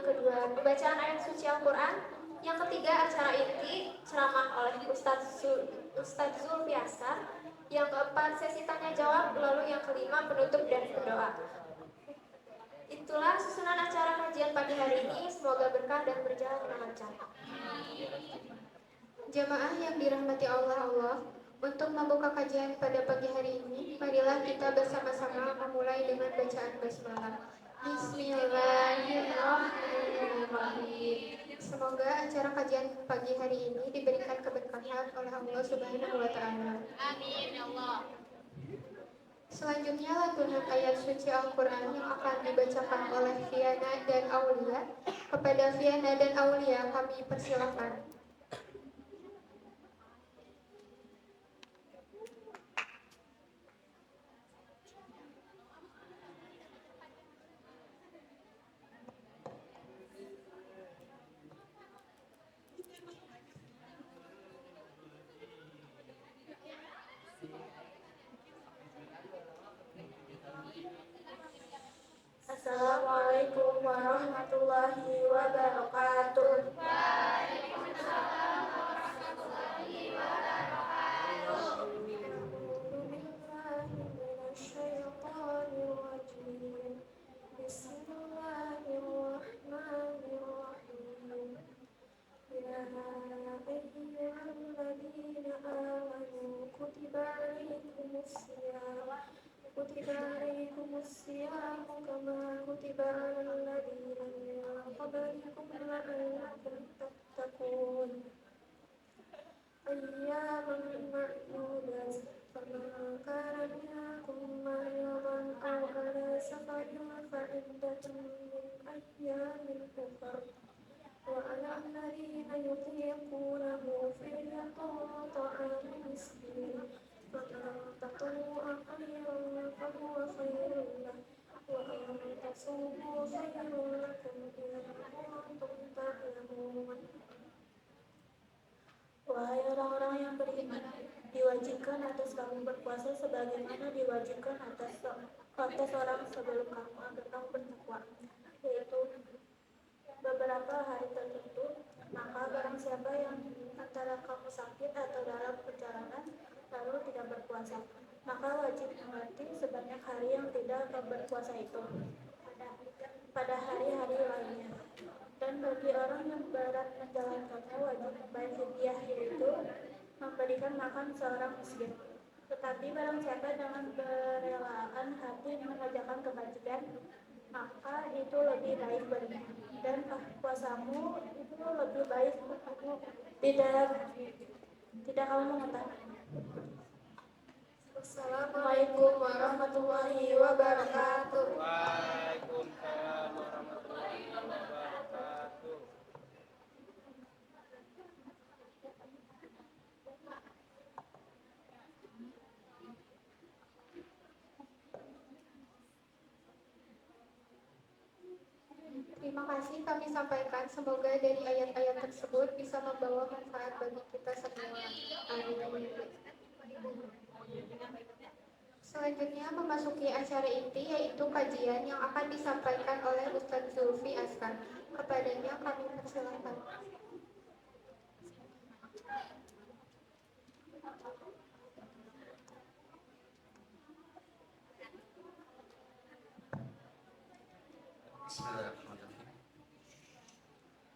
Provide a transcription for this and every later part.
kedua, pembacaan ayat suci Al-Quran. Yang ketiga, acara inti, ceramah oleh Ustadz Zulfi Asar. Yang keempat, sesi tanya jawab. Lalu yang kelima, penutup dan berdoa. Itulah susunan acara kajian pagi hari ini. Semoga berkah dan berjalan dengan lancar. Jamaah yang dirahmati Allah, untuk membuka kajian pada pagi hari ini, marilah kita bersama-sama memulai dengan bacaan basmalah. Bismillahirrahmanirrahim. Semoga acara kajian pagi hari ini diberikan keberkahan oleh Allah Subhanahu wa Ta'ala. Amin ya Allah. Selanjutnya lantunan ayat suci Al-Quran yang akan dibacakan oleh Fiana dan Aulia. Kepada Fiana dan Aulia kami persilahkan. Assalamualaikum warahmatullahi wabarakatuh. Waalaikumsalam warahmatullahi wabarakatuh. Bismillahirrahmanirrahim. Ya ayyuhalladzina amanu kutiba alaikumusiyam kama kutiba alal ladzina min qablikum la'allakum tattaqun. Ayyaman ma'dudat faman kana minkum maridan aw ala safarin fa iddatun min ayyamin ukhra wa 'alal ladzina yutiqunahu fidyatun ta'amu miskin faman tatawwa'a khairan fahuwa khairun lahu wa an tasumu khairun lakum in kuntum ta'lamun. Wahai orang-orang yang beriman, diwajibkan atas kamu berpuasa sebagaimana diwajibkan atas orang sebelum kamu agar kamu bertakwa, yaitu beberapa hari tertentu. Maka barang siapa yang antara kamu sakit atau dalam perjalanan lalu tidak berpuasa, maka wajib mengganti sebanyak hari yang tidak berpuasa itu pada hari-hari lainnya. Dan bagi orang yang berat menjalankannya wajib membayar fidyah, yaitu memberikan makan seorang miskin. Tetapi barang siapa dengan kerelaan hati mengerjakan kebajikan, maka itu lebih baik baginya. Dan puasamu itu lebih baik untukmu. Tidak kamu mengetahui. Assalamualaikum warahmatullahi wabarakatuh. Waalaikumsalam warahmatullahi wabarakatuh. Terima kasih kami sampaikan. Semoga dari ayat-ayat tersebut bisa membawa manfaat bagi kita semua. Amin. Selanjutnya memasuki acara inti, yaitu kajian yang akan disampaikan oleh Ustadz Zulfi Asar. Kepadanya kami persilakan. Bismillahirrahmanirrahim.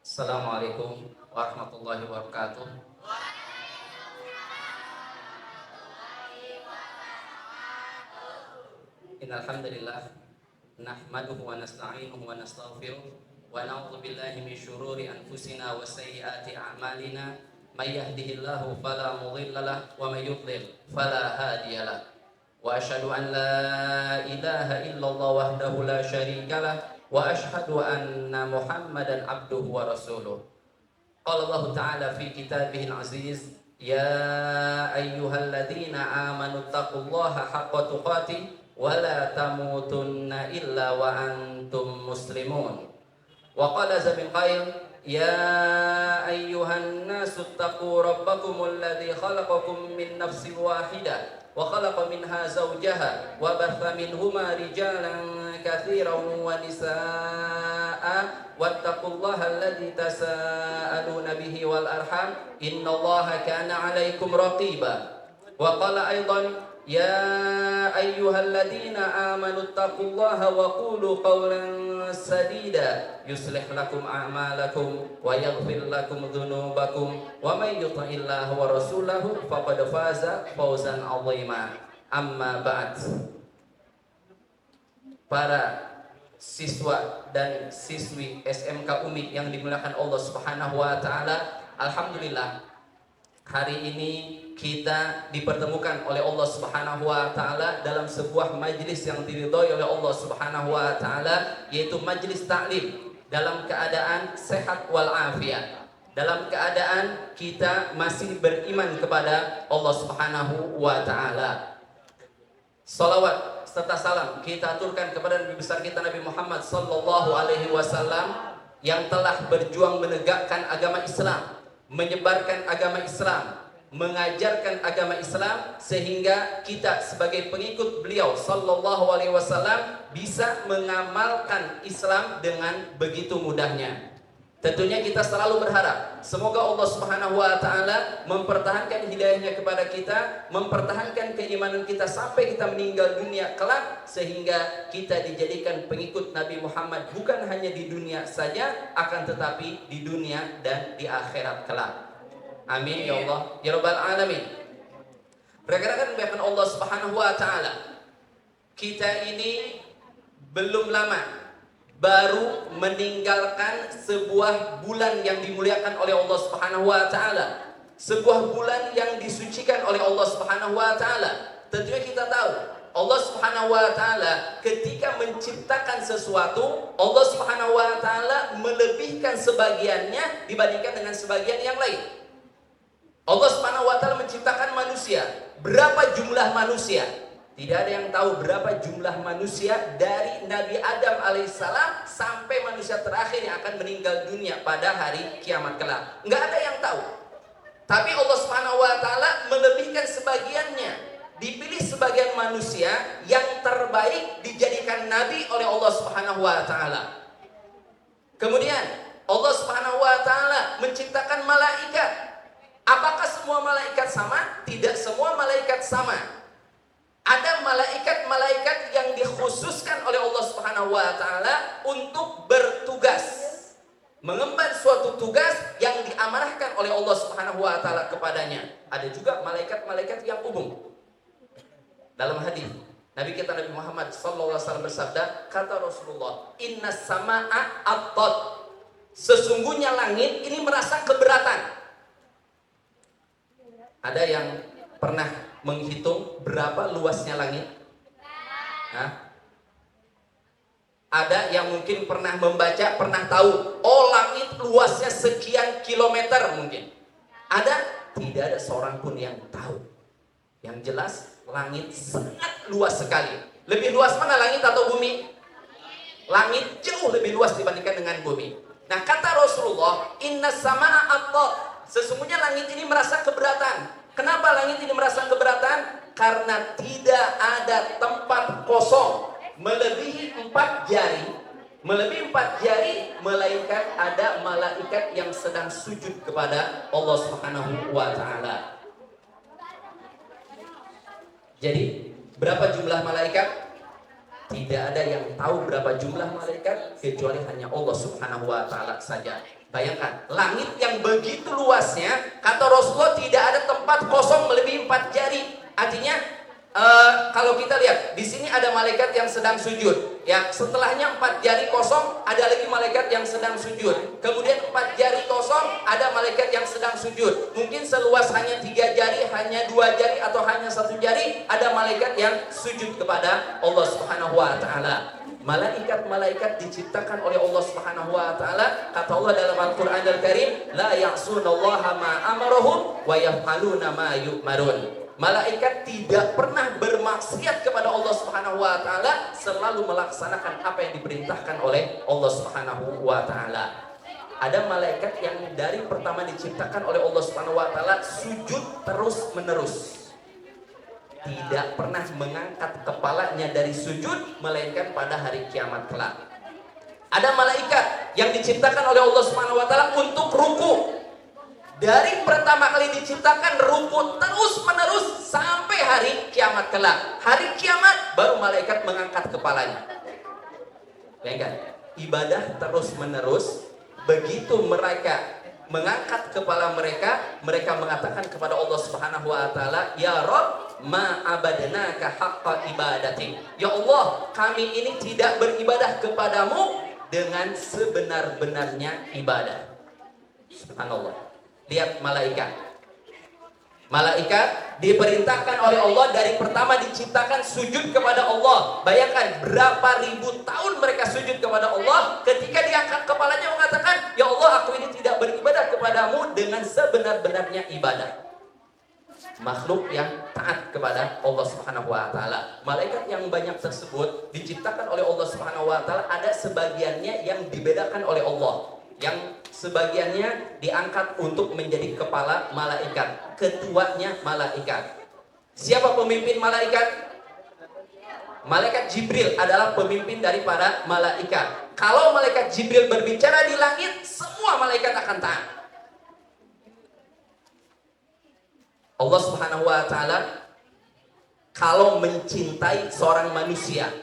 Assalamualaikum warahmatullahi wabarakatuh. Innal hamdalillah nahmaduhu wa nasta'inuhu wa nastaghfiruh wa na'udzu billahi min syururi anfusina wa sayyiati a'malina may yahdihillahu fala mudilla lahu wa may yudlil fala hadiya lahu wa asyhadu an la ilaha illallah wahdahu la syarika lahu wa asyhadu anna Muhammadan abduhu wa rasuluh. Qala Allah Ta'ala fi kitabihil aziz, ya ayyuhalladzina amanu taqullaha haqqa tuqatih wa la tamutunna illa wa antum muslimun. Wa qala Zabil Qail, يا أيها الناس اتقوا ربكم الذي خلقكم من نفس واحدة وخلق منها زوجها وبث منهما رجالا كثيرا ونساء واتقوا الله الذي تساءلون به والأرحام إن الله كان عليكم رقيبا وقال أيضا يا أيها الذين آمنوا اتقوا الله وقولوا قولا سديدا يصلح لكم أعمالكم ويغفر لكم ذنوبكم ومن يطع الله ورسوله فقد فاز فوزا عظيما أما بعد. Para siswa dan siswi SMK UMI yang dimuliakan Allah Subhanahu wa taala, alhamdulillah hari ini kita dipertemukan oleh Allah Subhanahu wa taala dalam sebuah majlis yang diridhoi oleh Allah Subhanahu wa taala, yaitu majlis taklim dalam keadaan sehat wal afiat. Dalam keadaan kita masih beriman kepada Allah Subhanahu wa taala. Salawat serta salam kita aturkan kepada Nabi besar kita Nabi Muhammad sallallahu alaihi wasallam yang telah berjuang menegakkan agama Islam, menyebarkan agama Islam, mengajarkan agama Islam sehingga kita sebagai pengikut beliau sallallahu alaihi wasallam bisa mengamalkan Islam dengan begitu mudahnya. Tentunya kita selalu berharap semoga Allah Subhanahu wa taala mempertahankan hidayahnya kepada kita, mempertahankan keimanan kita sampai kita meninggal dunia kelak, sehingga kita dijadikan pengikut Nabi Muhammad bukan hanya di dunia saja, akan tetapi di dunia dan di akhirat kelak. Amin ya Allah ya rabbal alamin. Rekan-rekan dimuliakan Allah Subhanahu wa taala, kita ini belum lama baru meninggalkan sebuah bulan yang dimuliakan oleh Allah Subhanahu wa taala, sebuah bulan yang disucikan oleh Allah Subhanahu wa taala. Tentunya kita tahu Allah Subhanahu wa taala ketika menciptakan sesuatu, Allah Subhanahu wa taala melebihkan sebagiannya dibandingkan dengan sebagian yang lain. Allah Subhanahu wa taala menciptakan manusia. Berapa jumlah manusia? Tidak ada yang tahu berapa jumlah manusia dari Nabi Adam alaihissalam sampai manusia terakhir yang akan meninggal dunia pada hari kiamat kelak. Enggak ada yang tahu. Tapi Allah Subhanahu wa taala melebihkan sebagiannya. Dipilih sebagian manusia yang terbaik dijadikan nabi oleh Allah Subhanahu wa taala. Kemudian Allah Subhanahu wa taala menciptakan malaikat. Apakah semua malaikat sama? Tidak semua malaikat sama. Ada malaikat-malaikat yang dikhususkan oleh Allah Subhanahu wa taala untuk bertugas, mengemban suatu tugas yang diamanahkan oleh Allah Subhanahu wa taala kepadanya. Ada juga malaikat-malaikat yang umum. Dalam hadis Nabi kita Nabi Muhammad sallallahu alaihi wasallam bersabda, kata Rasulullah, "Innas samaa'a at-tad." Sesungguhnya langit ini merasa keberatan. Ada yang pernah menghitung berapa luasnya langit? Hah? Ada yang mungkin pernah membaca, pernah tahu, oh langit luasnya sekian kilometer mungkin. Ada? Tidak ada seorang pun yang tahu. Yang jelas langit sangat luas sekali. Lebih luas mana, langit atau bumi? Langit jauh lebih luas dibandingkan dengan bumi. Nah, kata Rasulullah, inna samaa'a at-tad. Sesungguhnya langit ini merasa keberatan. Kenapa langit ini merasa keberatan? Karena tidak ada tempat kosong melebihi 4 jari. Melebihi 4 jari, melainkan ada malaikat yang sedang sujud kepada Allah Subhanahu wa taala. Jadi, berapa jumlah malaikat? Tidak ada yang tahu berapa jumlah malaikat kecuali hanya Allah Subhanahu wa taala saja. Bayangkan, langit yang begitu luasnya, kata Rasulullah tidak ada tempat kosong melebihi 4 jari. Artinya, kalau kita lihat di sini ada malaikat yang sedang sujud. Ya, setelahnya 4 jari kosong, ada lagi malaikat yang sedang sujud. Kemudian 4 jari kosong, ada malaikat yang sedang sujud. Mungkin seluas hanya 3 jari, hanya 2 jari, atau hanya 1 jari, ada malaikat yang sujud kepada Allah Subhanahu wa taala. Malaikat-malaikat diciptakan oleh Allah Subhanahu wa taala. Kata Allah dalam Al-Qur'an Al-Karim, la ya'sunallaha ma amarahum wa yaf'aluna ma yu'marun. Malaikat tidak pernah bermaksiat kepada Allah Subhanahu wa taala, selalu melaksanakan apa yang diperintahkan oleh Allah Subhanahu wa taala. Ada malaikat yang dari pertama diciptakan oleh Allah Subhanahu wa taala sujud terus menerus. Tidak pernah mengangkat kepalanya dari sujud melainkan pada hari kiamat kelak. Ada malaikat yang diciptakan oleh Allah Subhanahu wa taala untuk ruku. Dari pertama kali diciptakan ruku terus menerus sampai hari kiamat kelak. Hari kiamat baru malaikat mengangkat kepalanya. Bayangkan, ibadah terus menerus. Begitu mereka mengangkat kepala mereka, mereka mengatakan kepada Allah Subhanahu wa taala, "Ya Rabb, ma abadnaka haqqa ibadati." Ya Allah, kami ini tidak beribadah kepadamu dengan sebenar-benarnya ibadah. Subhanallah. Lihat malaikat. Malaikat diperintahkan oleh Allah dari pertama diciptakan sujud kepada Allah. Bayangkan berapa ribu tahun mereka sujud kepada Allah. Ketika diangkat kepalanya mengatakan, "Ya Allah, aku ini tidak beribadah kepadamu dengan sebenar-benarnya ibadah." Makhluk yang taat kepada Allah Subhanahu wa taala. Malaikat yang banyak tersebut diciptakan oleh Allah Subhanahu wa taala, ada sebagiannya yang dibedakan oleh Allah. Yang sebagiannya diangkat untuk menjadi kepala malaikat, ketuanya malaikat. Siapa pemimpin malaikat? Malaikat Jibril adalah pemimpin daripada malaikat. Kalau malaikat Jibril berbicara di langit, semua malaikat akan taat. Allah Subhanahu wa taala kalau mencintai seorang manusia,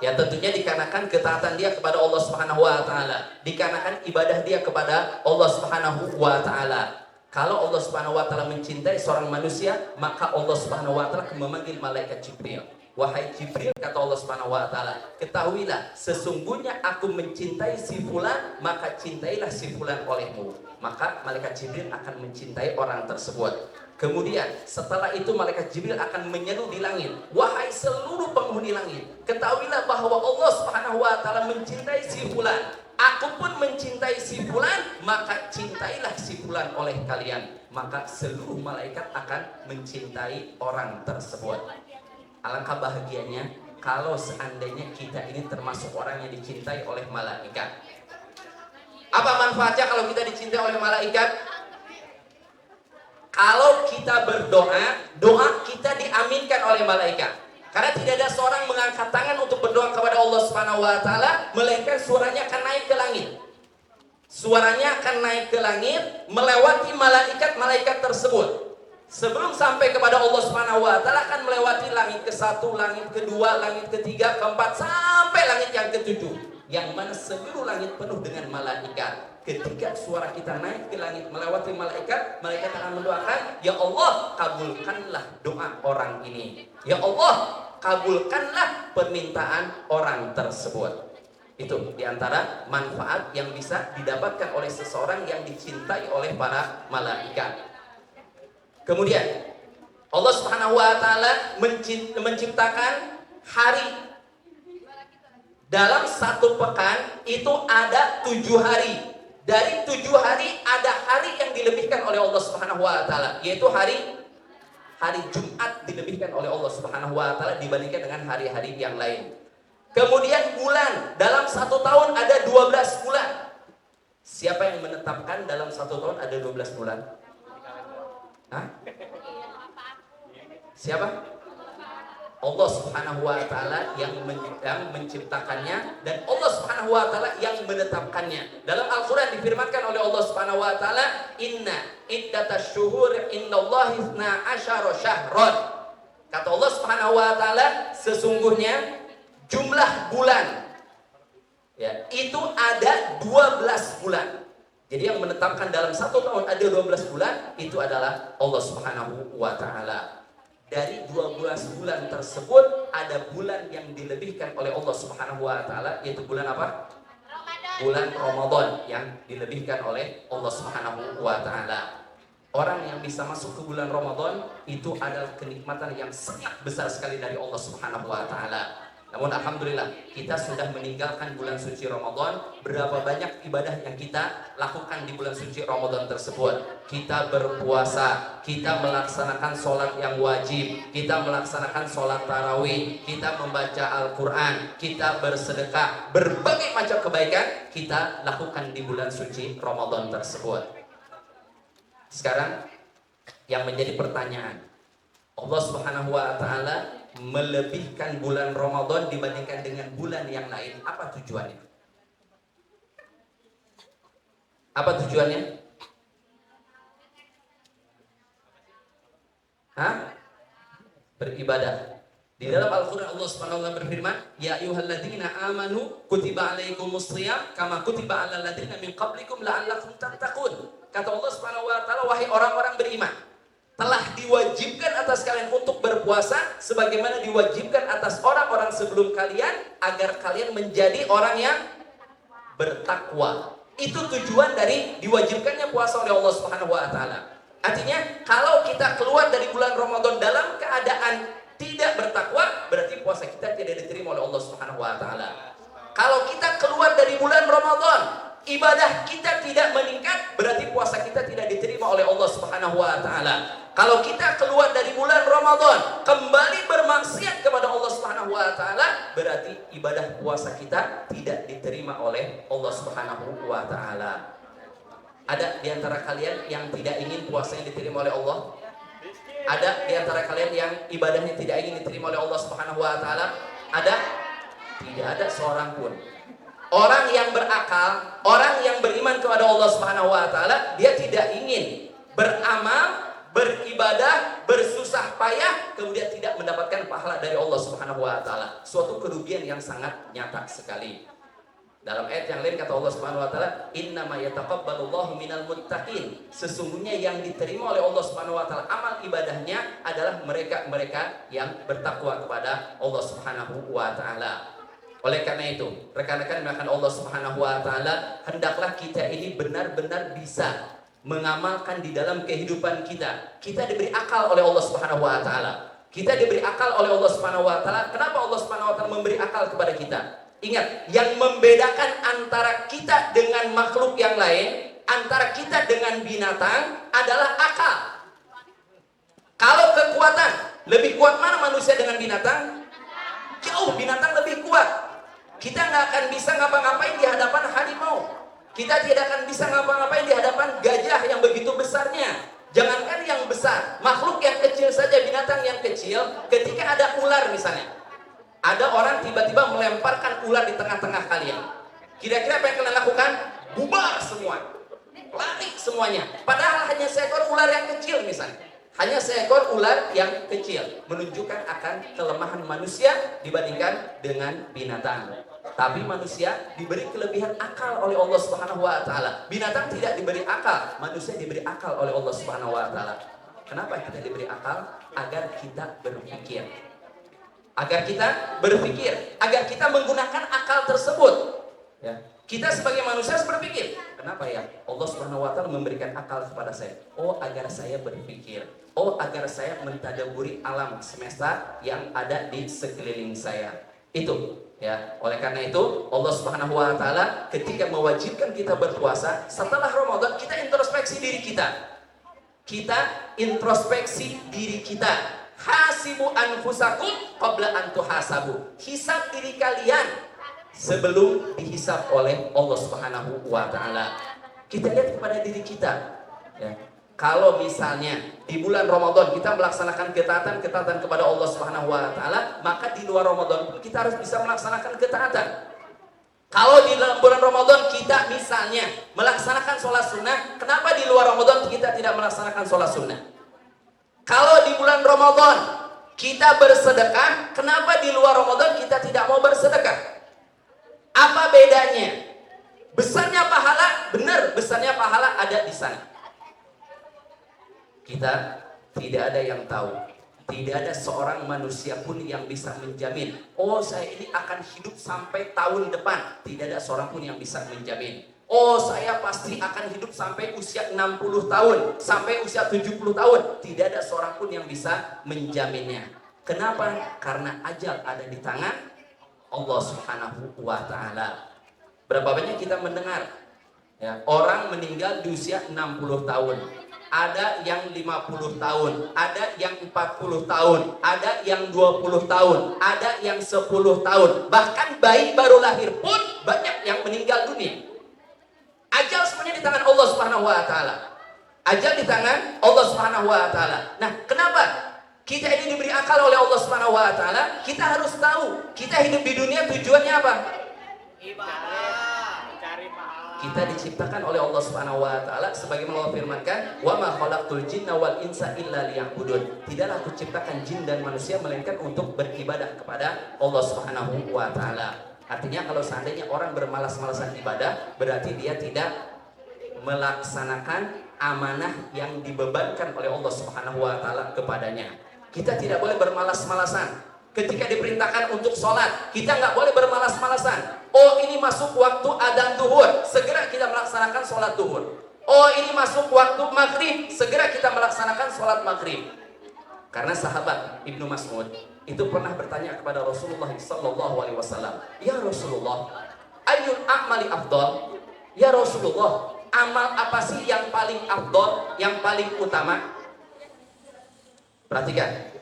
ya tentunya dikarenakan ketaatan dia kepada Allah Subhanahu wa taala, dikarenakan ibadah dia kepada Allah Subhanahu wa taala. Kalau Allah Subhanahu wa taala mencintai seorang manusia, maka Allah Subhanahu wa taala akan memanggil malaikat Jibril. "Wahai Jibril," kata Allah Subhanahu wa taala, "ketahuilah sesungguhnya aku mencintai si fulan, maka cintailah si fulan olehmu." Maka malaikat Jibril akan mencintai orang tersebut. Kemudian setelah itu malaikat Jibril akan menyeru di langit, "Wahai seluruh penghuni langit, ketahuilah bahwa Allah Subhanahu wa taala mencintai si fulan. Aku pun mencintai si fulan, maka cintailah si fulan oleh kalian." Maka seluruh malaikat akan mencintai orang tersebut. Alangkah bahagianya kalau seandainya kita ini termasuk orang yang dicintai oleh malaikat. Apa manfaatnya kalau kita dicintai oleh malaikat? Kalau kita berdoa, doa kita diaminkan oleh malaikat. Karena tidak ada seorang mengangkat tangan untuk berdoa kepada Allah Subhanahu wa taala melainkan suaranya akan naik ke langit. Suaranya akan naik ke langit melewati malaikat-malaikat tersebut. Sebelum sampai kepada Allah Subhanahu wa taala akan melewati langit ke-1, langit ke-2, langit ke-3, ke-4 sampai langit yang ke-7. Yang mana seluruh langit penuh dengan malaikat. Ketika suara kita naik ke langit melewati malaikat, malaikat akan mendoakan, "Ya Allah, kabulkanlah doa orang ini. Ya Allah, kabulkanlah permintaan orang tersebut." Itu diantara manfaat yang bisa didapatkan oleh seseorang yang dicintai oleh para malaikat. Kemudian Allah Subhanahu wa taala menciptakan hari. Dalam satu pekan itu ada 7 hari. Dari 7 hari ada hari yang dilebihkan oleh Allah Subhanahu wa taala, yaitu hari Jumat dilebihkan oleh Allah Subhanahu wa taala dibandingkan dengan hari-hari yang lain. Kemudian bulan, dalam 1 tahun ada 12 bulan. Siapa yang menetapkan dalam 1 tahun ada 12 bulan? Hah? Siapa? Allah Subhanahu wa taala yang menciptakannya dan Allah Subhanahu wa taala yang menetapkannya. Dalam Al-Qur'an difirmankan oleh Allah Subhanahu wa taala, "Inna iddatash syuhur indallahi 12 syahran." Kata Allah Subhanahu wa taala, sesungguhnya jumlah bulan ya, itu ada 12 bulan. Jadi yang menetapkan dalam 1 tahun ada 12 bulan itu adalah Allah Subhanahu wa taala. Dari 12 bulan tersebut ada bulan yang dilebihkan oleh Allah Subhanahu wa taala, yaitu bulan apa? Ramadan. Bulan Ramadan yang dilebihkan oleh Allah Subhanahu wa taala. Orang yang bisa masuk ke bulan Ramadan itu adalah kenikmatan yang sangat besar sekali dari Allah Subhanahu wa taala. Namun alhamdulillah kita sudah meninggalkan bulan suci Ramadan. Berapa banyak ibadah yang kita lakukan di bulan suci Ramadan tersebut. Kita berpuasa, kita melaksanakan sholat yang wajib, kita melaksanakan sholat tarawih, kita membaca Al-Quran, kita bersedekah, berbagai macam kebaikan kita lakukan di bulan suci Ramadan tersebut. Sekarang yang menjadi pertanyaan, Allah Subhanahu wa Ta'ala melebihkan bulan Ramadan dibandingkan dengan bulan yang lain. Apa tujuannya? Apa tujuannya? Beribadah. Di dalam Al-Quran Allah Subhanahu wa Ta'ala berfirman, Ya ayyuhalladzina amanu kutiba alaikumus shiyam kama kutiba alal ladzina min qablikum la'allakum tattaqun. Kata Allah Subhanahu wa Ta'ala, wahai orang-orang beriman, telah diwajibkan atas kalian untuk berpuasa sebagaimana diwajibkan atas orang-orang sebelum kalian agar kalian menjadi orang yang bertakwa. Itu tujuan dari diwajibkannya puasa oleh Allah Subhanahu wa Ta'ala. Artinya kalau kita keluar dari bulan Ramadan dalam keadaan tidak bertakwa, berarti puasa kita tidak diterima oleh Allah Subhanahu wa Ta'ala. Kalau kita keluar dari bulan Ramadan, ibadah kita tidak meningkat, berarti puasa kita tidak diterima oleh Allah Subhanahu wa Ta'ala. Kalau kita keluar dari bulan Ramadan kembali bermaksiat kepada Allah Subhanahu wa Ta'ala, berarti ibadah puasa kita tidak diterima oleh Allah Subhanahu wa Ta'ala. Ada di antara kalian yang tidak ingin puasanya diterima oleh Allah? Ada di antara kalian yang ibadahnya tidak ingin diterima oleh Allah Subhanahu wa Ta'ala? Ada? Tidak ada seorang pun. Orang yang berakal, orang yang beriman kepada Allah Subhanahu wa Ta'ala, dia tidak ingin beramal, beribadah, bersusah payah, kemudian tidak mendapatkan pahala dari Allah Subhanahu wa Ta'ala. Suatu kerugian yang sangat nyata sekali. Dalam ayat yang lain kata Allah Subhanahu wa Ta'ala, innama yataqabbalullahu minal muttaqin. Sesungguhnya yang diterima oleh Allah Subhanahu wa Ta'ala amal ibadahnya adalah mereka-mereka yang bertakwa kepada Allah Subhanahu wa Ta'ala. Oleh karena itu, rekan-rekan yang Allah Subhanahu wa Ta'ala, hendaklah kita ini benar-benar bisa mengamalkan di dalam kehidupan kita. Kita diberi akal oleh Allah Subhanahu wa Ta'ala. Kita diberi akal oleh Allah Subhanahu wa Ta'ala. Kenapa Allah Subhanahu wa Ta'ala memberi akal kepada kita? Ingat, yang membedakan antara kita dengan makhluk yang lain, antara kita dengan binatang adalah akal. Kalau kekuatan, lebih kuat mana manusia dengan binatang? Jauh, binatang lebih kuat. Kita nggak akan bisa ngapa-ngapain di hadapan harimau. Kita tidak akan bisa ngapa-ngapain di hadapan gajah yang begitu besarnya. Jangankan yang besar, makhluk yang kecil saja, binatang yang kecil, ketika ada ular misalnya, ada orang tiba-tiba melemparkan ular di tengah-tengah kalian. Kira-kira apa yang kalian lakukan? Bubar semua, lari semuanya. Padahal hanya seekor ular yang kecil misalnya. Hanya seekor ular yang kecil, menunjukkan akan kelemahan manusia dibandingkan dengan binatang. Tapi manusia diberi kelebihan akal oleh Allah Subhanahu wa Ta'ala. Binatang tidak diberi akal, manusia diberi akal oleh Allah Subhanahu wa Ta'ala. Kenapa kita diberi akal? Agar kita berpikir. Agar kita berpikir, agar kita menggunakan akal tersebut. Ya. Kita sebagai manusia harus berpikir. Kenapa ya Allah Subhanahu wa Ta'ala memberikan akal kepada saya? Oh, agar saya berpikir. Oh, agar saya mentadaburi alam semesta yang ada di sekeliling saya. Itu. Ya, oleh karena itu Allah Subhanahu wa Ta'ala ketika mewajibkan kita berpuasa, setelah Ramadan kita introspeksi diri kita. Kita introspeksi diri kita. Hasibu anfusakum qabla an tuhasabu. Hisab diri kalian sebelum dihisab oleh Allah Subhanahu wa Ta'ala. Kita lihat kepada diri kita. Ya. Kalau misalnya di bulan Ramadan kita melaksanakan ketaatan kepada Allah Subhanahu wa Ta'ala, maka di luar Ramadan pun kita harus bisa melaksanakan ketaatan. Kalau di dalam bulan Ramadan kita misalnya melaksanakan sholat sunnah, kenapa di luar Ramadan kita tidak melaksanakan sholat sunnah? Kalau di bulan Ramadan kita bersedekah, kenapa di luar Ramadan kita tidak mau bersedekah? Apa bedanya? Besarnya pahala, benar besarnya pahala ada di sana. Kita tidak ada yang tahu. Tidak ada seorang manusia pun yang bisa menjamin, oh saya ini akan hidup sampai tahun depan. Tidak ada seorang pun yang bisa menjamin, oh saya pasti akan hidup sampai usia 60 tahun, sampai usia 70 tahun. Tidak ada seorang pun yang bisa menjaminnya. Kenapa? Karena ajal ada di tangan Allah Subhanahu wa taala. Berapa banyak kita mendengar ya, orang meninggal di usia 60 tahun. Ada yang 50 tahun, ada yang 40 tahun, ada yang 20 tahun, ada yang 10 tahun. Bahkan bayi baru lahir pun banyak yang meninggal dunia. Ajal semuanya di tangan Allah Subhanahu wa taala. Ajal di tangan Allah Subhanahu wa taala. Nah, kenapa kita ini diberi akal oleh Allah Subhanahu wa taala? Kita harus tahu kita hidup di dunia tujuannya apa? Ibadah, mencari pahala. Kita diciptakan oleh Allah Subhanahu wa taala sebagaimana Allah firmankan, "Wa ma khalaqtul jinna wal insa illa liya'budun." Tidaklah aku ciptakan jin dan manusia melainkan untuk beribadah kepada Allah Subhanahu wa taala. Artinya kalau seandainya orang bermalas-malasan ibadah, berarti dia tidak melaksanakan amanah yang dibebankan oleh Allah Subhanahu wa taala kepadanya. Kita tidak boleh bermalas-malasan. Ketika diperintahkan untuk sholat, kita nggak boleh bermalas-malasan. Oh, ini masuk waktu adzan zuhur, segera kita melaksanakan sholat zuhur. Oh, ini masuk waktu maghrib, segera kita melaksanakan sholat maghrib. Karena sahabat Ibnu Mas'ud itu pernah bertanya kepada Rasulullah SAW, "Ya Rasulullah, ayyul a'mali afdal?" Ya Rasulullah, amal apa sih yang paling afdal, yang paling utama? Perhatikan,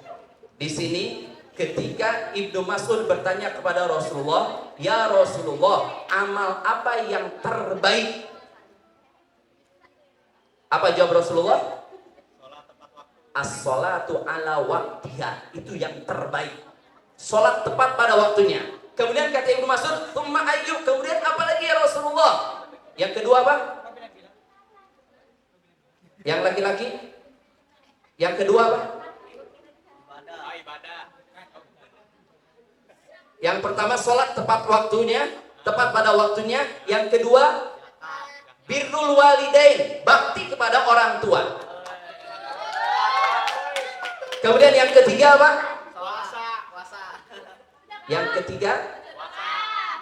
di sini ketika Ibnu Mas'ud bertanya kepada Rasulullah, "Ya Rasulullah, amal apa yang terbaik?" Apa jawab Rasulullah? As-sholatu ala waqtiha, itu yang terbaik. Sholat tepat pada waktunya. Kemudian kata Ibnu Mas'ud, "Tsumma ayyu?" Kemudian apa lagi ya Rasulullah? Yang kedua apa? Yang laki-laki? Yang kedua apa? Ibadah. Yang pertama sholat tepat waktunya, tepat pada waktunya. Yang kedua birrul walidain, bakti kepada orang tua. Kemudian yang ketiga apa? Puasa. Yang ketiga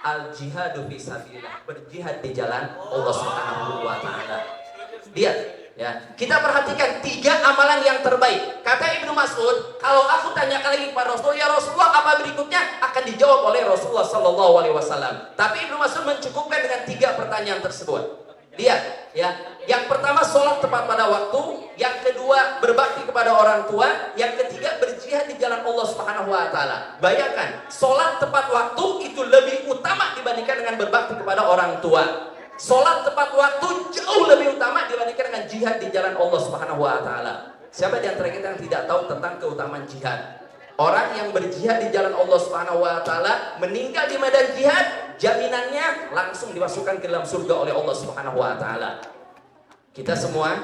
al jihadu fisabilillah, berjihad di jalan Allah Subhanahu wa taala. Lihat ya, kita perhatikan 3 amalan yang terbaik. Kata Ibnu Mas'ud, kalau aku tanyakan lagi kepada Rasulullah, "Ya Rasulullah, apa berikutnya?" akan dijawab oleh Rasulullah sallallahu alaihi wasallam. Tapi Ibnu Mas'ud mencukupkan dengan 3 pertanyaan tersebut. Lihat ya, yang pertama sholat tepat pada waktu, yang kedua berbakti kepada orang tua, yang ketiga berjihad di jalan Allah Subhanahu wa taala. Bayangkan, sholat tepat waktu itu lebih utama dibandingkan dengan berbakti kepada orang tua. Sholat tepat waktu jauh lebih utama dibandingkan dengan jihad di jalan Allah Subhanahu wa taala. Siapa di antara kita yang tidak tahu tentang keutamaan jihad? Orang yang berjihad di jalan Allah Subhanahu wa taala meninggal di medan jihad, jaminannya langsung dimasukkan ke dalam surga oleh Allah Subhanahu wa taala. Kita semua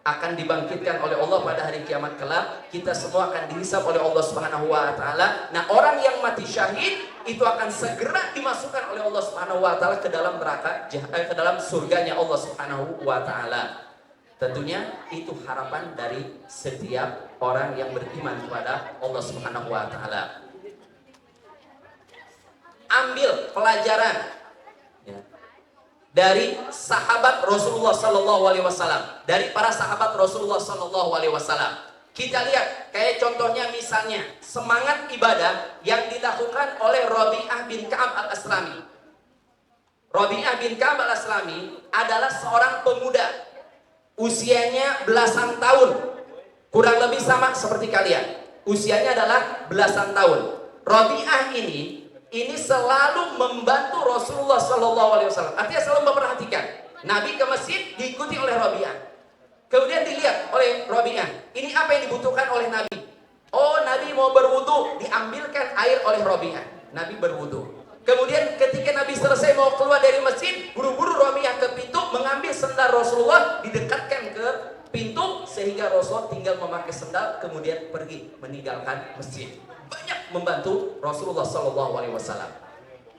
akan dibangkitkan oleh Allah pada hari kiamat kelak. Kita semua akan dihisab oleh Allah Subhanahu wa taala. Nah, orang yang mati syahid itu akan segera dimasukkan oleh Allah Subhanahu wa taala ke dalam neraka, ke dalam surganya Allah Subhanahu wa taala. Tentunya itu harapan dari setiap orang yang beriman kepada Allah Subhanahu wa taala. Ambil pelajaran ya, dari sahabat Rasulullah sallallahu alaihi wasallam, dari para sahabat Rasulullah sallallahu alaihi wasallam. Kita lihat kayak contohnya misalnya semangat ibadah yang dilakukan oleh Rabi'ah bin Ka'ab al-Aslami. Rabi'ah bin Ka'ab al-Aslami adalah seorang pemuda usianya belasan tahun, kurang lebih sama seperti kalian. Usianya adalah belasan tahun. Rabi'ah ini selalu membantu Rasulullah Sallallahu Alaihi Wasallam. Artinya selalu memperhatikan. Nabi ke masjid diikuti oleh Rabi'ah. Kemudian dilihat oleh Rabi'ah, ini apa yang dibutuhkan oleh Nabi? Oh, Nabi mau berwudu, diambilkan air oleh Rabi'ah. Nabi berwudu. Kemudian ketika Nabi selesai mau keluar dari masjid, buru-buru Rabi'ah ke pintu mengambil sendal Rasulullah, didekatkan ke pintu sehingga Rasulullah tinggal memakai sendal kemudian pergi meninggalkan masjid. Banyak membantu Rasulullah Sallallahu Alaihi Wasallam.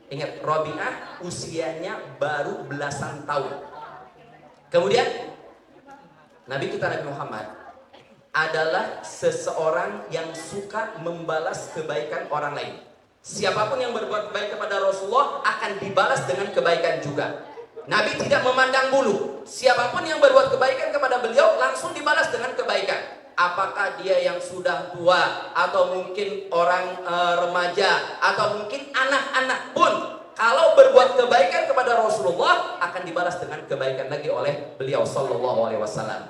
Ingat, Rabi'ah usianya baru belasan tahun. Kemudian Nabi kita Nabi Muhammad adalah seseorang yang suka membalas kebaikan orang lain. Siapapun yang berbuat baik kepada Rasulullah akan dibalas dengan kebaikan juga. Nabi tidak memandang bulu. Siapapun yang berbuat kebaikan kepada beliau langsung dibalas dengan kebaikan. apakah dia yang sudah tua atau mungkin orang remaja atau mungkin anak-anak pun, kalau berbuat kebaikan kepada Rasulullah akan dibalas dengan kebaikan lagi oleh beliau sallallahu alaihi wasallam.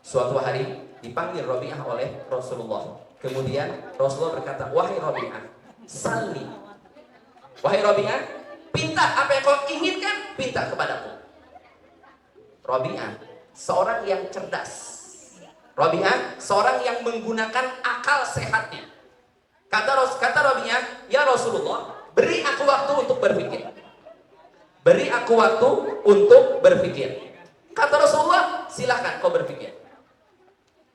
Suatu hari dipanggil Rabi'ah oleh Rasulullah. Kemudian Rasulullah berkata, "Wahai Rabi'ah, salli." Wahai Rabi'ah, pinta apa yang kau inginkan, pinta kepadaku. Rabi'ah, seorang yang cerdas. Rabi'ah, seorang yang menggunakan akal sehatnya. Kata Rabi'ah, "Ya Rasulullah, beri aku waktu untuk berpikir. Beri aku waktu untuk berpikir." Kata Rasulullah, "Silahkan kau berpikir."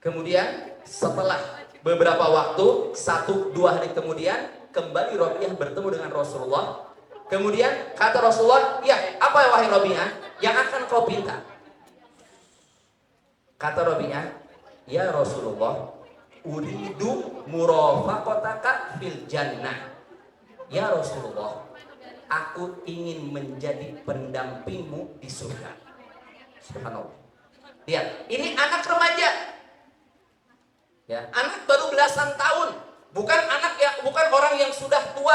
Kemudian setelah beberapa waktu, 1-2 hari kemudian, kembali Rabi'ah bertemu dengan Rasulullah. Kemudian kata Rasulullah, "Ya, apa wahai Rabi'ah yang akan kau pinta?" Kata Rabi'ah, "Ya Rasulullah, uridu murafaqataka fil jannah." Ya Rasulullah, aku ingin menjadi pendampingmu di surga. Subhanallah. Lihat, ini anak remaja. Ya, anak baru belasan tahun, bukan orang yang sudah tua.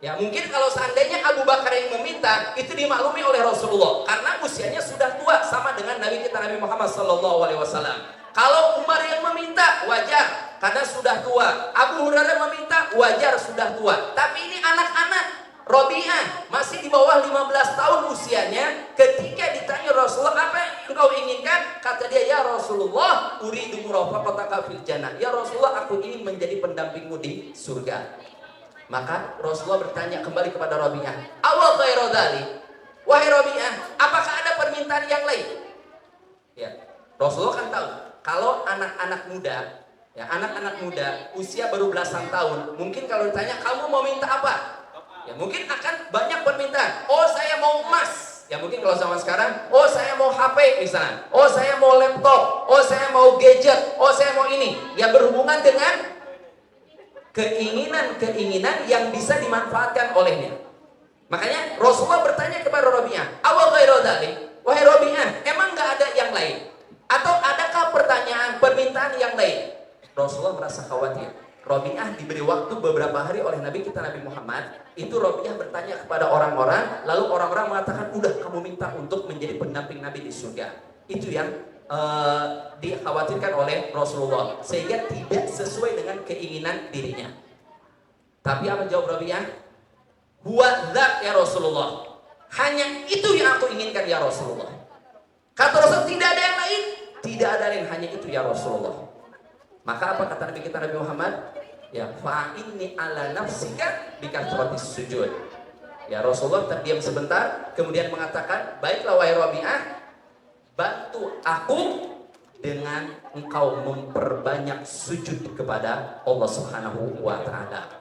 Ya, mungkin kalau seandainya Abu Bakar yang meminta, itu dimaklumi oleh Rasulullah karena usianya sudah tua sama dengan Nabi kita Nabi Muhammad SAW. Kalau Umar yang meminta, wajar karena sudah tua. Abu Hurairah meminta, wajar sudah tua. Tapi ini anak-anak. Rabi'ah masih di bawah 15 tahun usianya. Ketika ditanya Rasulullah, "Apa yang engkau inginkan?" Kata dia, "Ya Rasulullah, uridu murafaqataka fil jannah." Ya Rasulullah, aku ingin menjadi pendampingmu di surga. Maka Rasulullah bertanya kembali kepada Rabi'ah, "Awa ghairu dzalik?" Wahai Rabi'ah, apakah ada permintaan yang lain? Ya, Rasulullah kan tahu kalau anak-anak muda usia baru belasan tahun, mungkin kalau ditanya, "Kamu mau minta apa?" Ya mungkin akan banyak permintaan. "Oh, saya mau emas." Ya mungkin kalau zaman sekarang, "Oh, saya mau HP misalnya. Oh, saya mau laptop. Oh, saya mau gadget. Oh, saya mau ini." Ya berhubungan dengan keinginan-keinginan yang bisa dimanfaatkan olehnya. Makanya Rasulullah bertanya kepada Rabi'ah, "Awa ghairu dzalik?" Wahai Rabi'ah, emang nggak ada yang lain? Atau adakah permintaan yang lain? Rasulullah merasa khawatir. Rabi'ah diberi waktu beberapa hari oleh Nabi kita Nabi Muhammad. Itu Rabi'ah bertanya kepada orang-orang, lalu orang-orang mengatakan, "Udah, kamu minta untuk menjadi pendamping Nabi di surga." Itu yang dikhawatirkan oleh Rasulullah, sehingga tidak sesuai dengan keinginan dirinya. Tapi apa jawab Rabi'ah? "Huwa dzak ya Rasulullah." Hanya itu yang aku inginkan ya Rasulullah. Kata Rasul, tidak ada yang lain. Tidak ada yang hanya itu ya Rasulullah. Maka apa kata Nabi kita Nabi Muhammad? Ya, fa'inni ala nafsika bikathratis sujud. Ya, Rasulullah terdiam sebentar, kemudian mengatakan, "Baiklah wahai Rabi'ah, bantu aku dengan engkau memperbanyak sujud kepada Allah Subhanahu wa taala."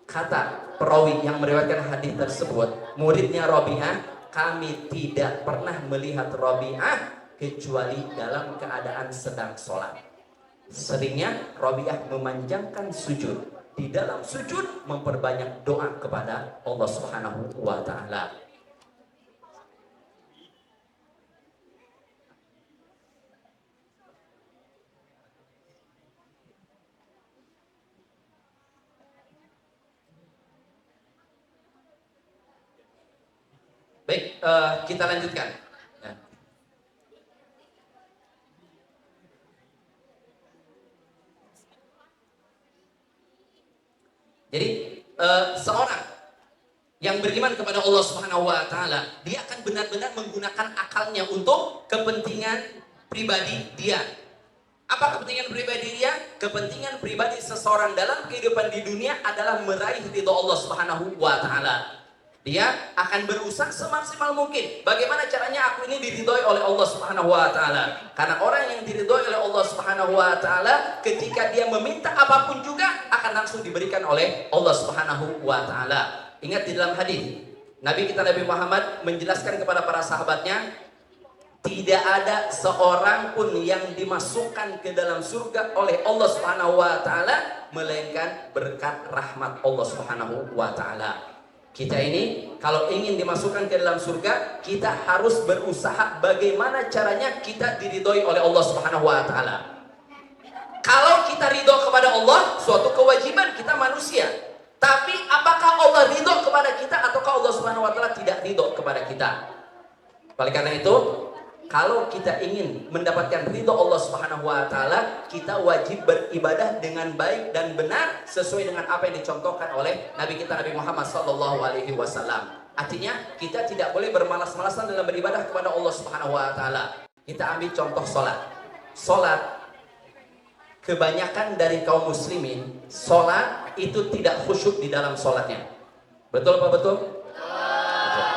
Kata perawi yang meriwayatkan hadis tersebut, muridnya Rabi'ah, "Kami tidak pernah melihat Rabi'ah kecuali dalam keadaan sedang sholat." Seringnya Rabi'ah memanjangkan sujud. Di dalam sujud memperbanyak doa kepada Allah Subhanahu wa taala. Baik, kita lanjutkan. Ya. Jadi seorang yang beriman kepada Allah Subhanahu wa taala, dia akan benar-benar menggunakan akalnya untuk kepentingan pribadi dia. Apa kepentingan pribadi dia? Kepentingan pribadi seseorang dalam kehidupan di dunia adalah meraih ridha Allah Subhanahu wa taala. Dia akan berusaha semaksimal mungkin. Bagaimana caranya aku ini diridhoi oleh Allah Subhanahu wa taala? Karena orang yang diridhoi oleh Allah Subhanahu wa taala, ketika dia meminta apapun juga akan langsung diberikan oleh Allah Subhanahu wa taala. Ingat di dalam hadis, Nabi kita Nabi Muhammad menjelaskan kepada para sahabatnya, tidak ada seorang pun yang dimasukkan ke dalam surga oleh Allah Subhanahu wa taala melainkan berkat rahmat Allah Subhanahu wa taala. Kita ini kalau ingin dimasukkan ke dalam surga, kita harus berusaha bagaimana caranya kita diridhoi oleh Allah Subhanahu wa taala. Kalau kita ridho kepada Allah, suatu kewajiban kita manusia. Tapi apakah Allah ridho kepada kita ataukah Allah Subhanahu wa taala tidak ridho kepada kita? Oleh karena itu, kalau kita ingin mendapatkan ridho Allah Subhanahu wa taala, kita wajib beribadah dengan baik dan benar sesuai dengan apa yang dicontohkan oleh Nabi kita Nabi Muhammad sallallahu alaihi wasallam. Artinya, kita tidak boleh bermalas-malasan dalam beribadah kepada Allah Subhanahu wa taala. Kita ambil contoh salat. Salat, kebanyakan dari kaum muslimin, salat itu tidak khusyuk di dalam salatnya. Betul apa betul? Betul.